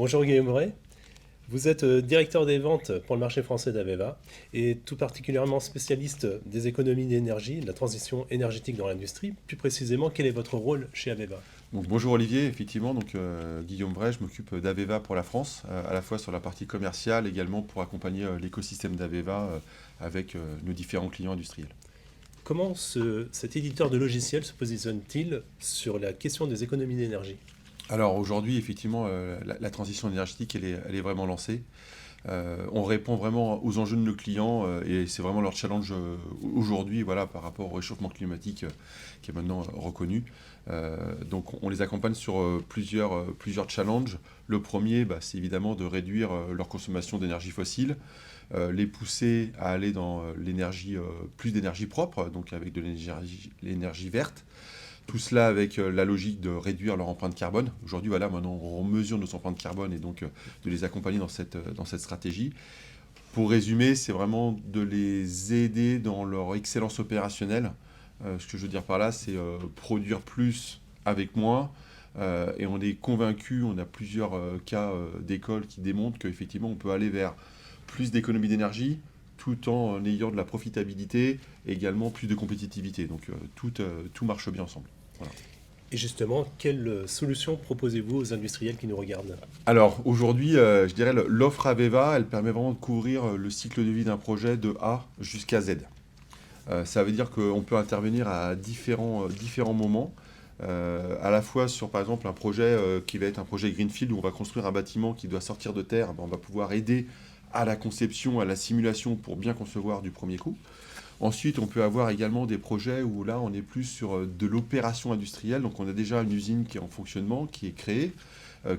Bonjour Guillaume Bray, vous êtes directeur des ventes pour le marché français d'Aveva et tout particulièrement spécialiste des économies d'énergie, de la transition énergétique dans l'industrie. Plus précisément, quel est votre rôle chez Aveva? Donc, bonjour Olivier, effectivement, Guillaume Bray, je m'occupe d'Aveva pour la France, à la fois sur la partie commerciale, également pour accompagner l'écosystème d'Aveva avec nos différents clients industriels. Comment cet éditeur de logiciels se positionne-t-il sur la question des économies d'énergie? Alors aujourd'hui, effectivement, la transition énergétique, elle est vraiment lancée. On répond vraiment aux enjeux de nos clients et c'est vraiment leur challenge aujourd'hui, voilà, par rapport au réchauffement climatique qui est maintenant reconnu. Donc on les accompagne sur plusieurs challenges. Le premier, c'est évidemment de réduire leur consommation d'énergie fossile, les pousser à aller dans plus d'énergie propre, donc avec de l'énergie verte. Tout cela avec la logique de réduire leur empreinte carbone. Aujourd'hui, voilà, maintenant on mesure nos empreintes carbone et donc de les accompagner dans cette stratégie. Pour résumer, c'est vraiment de les aider dans leur excellence opérationnelle. Ce que je veux dire par là, c'est produire plus avec moins. Et on est convaincu, on a plusieurs cas d'écoles qui démontrent qu'effectivement, on peut aller vers plus d'économie d'énergie tout en ayant de la profitabilité et également plus de compétitivité. Donc tout marche bien ensemble. Voilà. Et justement, quelle solution proposez-vous aux industriels qui nous regardent? Alors aujourd'hui, je dirais l'offre Aveva, elle permet vraiment de couvrir le cycle de vie d'un projet de A jusqu'à Z. Ça veut dire qu'on peut intervenir à différents moments, à la fois sur par exemple un projet qui va être un projet Greenfield où on va construire un bâtiment qui doit sortir de terre, on va pouvoir aider à la conception, à la simulation pour bien concevoir du premier coup. Ensuite, on peut avoir également des projets où là, on est plus sur de l'opération industrielle. Donc, on a déjà une usine qui est en fonctionnement, qui est créée,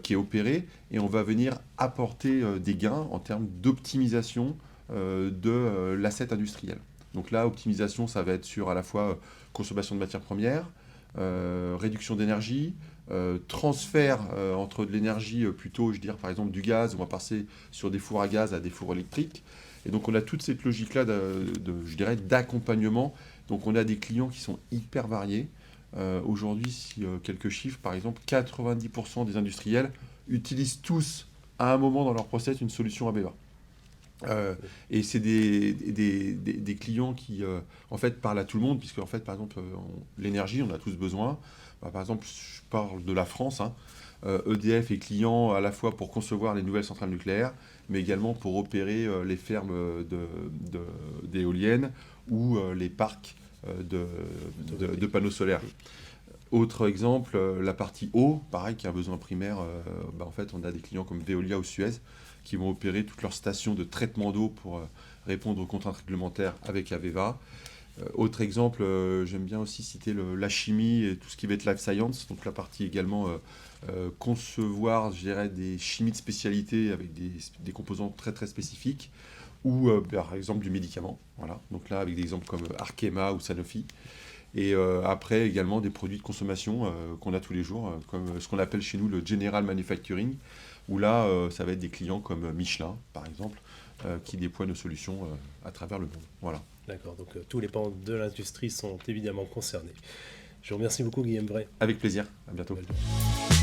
qui est opérée, et on va venir apporter des gains en termes d'optimisation de l'asset industriel. Donc là, optimisation, ça va être sur à la fois consommation de matières premières, réduction d'énergie, transfert entre de l'énergie plutôt, je dirais par exemple du gaz, on va passer sur des fours à gaz à des fours électriques. Et donc on a toute cette logique-là je dirais, d'accompagnement. Donc on a des clients qui sont hyper variés. Aujourd'hui, si quelques chiffres, par exemple, 90% des industriels utilisent tous à un moment dans leur process une solution ABEVA. Et c'est des clients qui, en fait, parlent à tout le monde, puisque, en fait, par exemple, l'énergie, on a tous besoin. Par exemple, je parle de la France, hein. EDF est client à la fois pour concevoir les nouvelles centrales nucléaires, mais également pour opérer les fermes d'éoliennes ou les parcs de panneaux solaires. Autre exemple, la partie eau, pareil, qui a un besoin primaire. En fait, on a des clients comme Veolia ou Suez qui vont opérer toutes leurs stations de traitement d'eau pour répondre aux contraintes réglementaires avec Aveva. Autre exemple, j'aime bien aussi citer la chimie et tout ce qui va être life science, donc la partie également concevoir, je dirais, des chimies de spécialité avec des composants très très spécifiques, ou par exemple du médicament. Voilà. Donc là, avec des exemples comme Arkema ou Sanofi. Et après, également des produits de consommation qu'on a tous les jours, comme ce qu'on appelle chez nous le general manufacturing, où là, ça va être des clients comme Michelin, par exemple, qui déploient nos solutions à travers le monde. Voilà. D'accord, donc tous les pans de l'industrie sont évidemment concernés. Je vous remercie beaucoup Guillaume Bray. Avec plaisir. À bientôt. Bonne journée.